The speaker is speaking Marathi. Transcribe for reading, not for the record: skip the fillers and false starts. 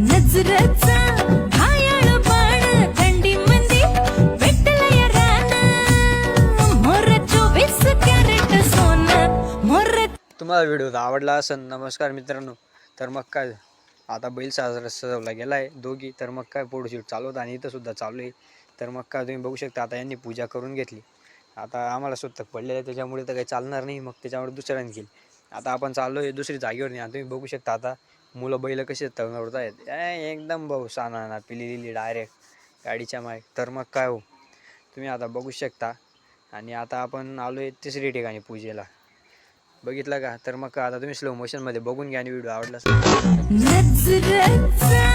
नजरेचा घायाळ बाण थंडीमध्ये भेटलंय रान मोर 24 कॅरेट सोनं मोर. तुम्हाला व्हिडिओ आवडला असेल नमस्कार मित्रांनो. तर मग काय आता बैल सजवला गेला आहे दोघी. तर मग काय फोटोशूट चालू होतं आणि इथं सुद्धा चालू आहे. तर मग काय तुम्ही बघू शकता आता यांनी पूजा करून घेतली. आता आम्हाला सुतक पडलेलं आहे त्याच्यामुळे तर काही चालणार नाही. मग त्याच्यामुळे दुसऱ्याने केली. आता आपण चाललो आहे दुसरी जागेवर नाही. तुम्ही बघू शकता आता मुलं बैल कसे तळमळत आहेत एकदम भाऊ साना पिली डायरेक्ट गाडीच्या माय. तर मग काय हो तुम्ही आता बघू शकता. आणि आता आपण आलो आहे तिसरी ठिकाणी पूजेला. बघितलं का? तर मग आता तुम्ही स्लो मोशनमध्ये बघून घ्या आणि व्हिडिओ आवडला नजरेचा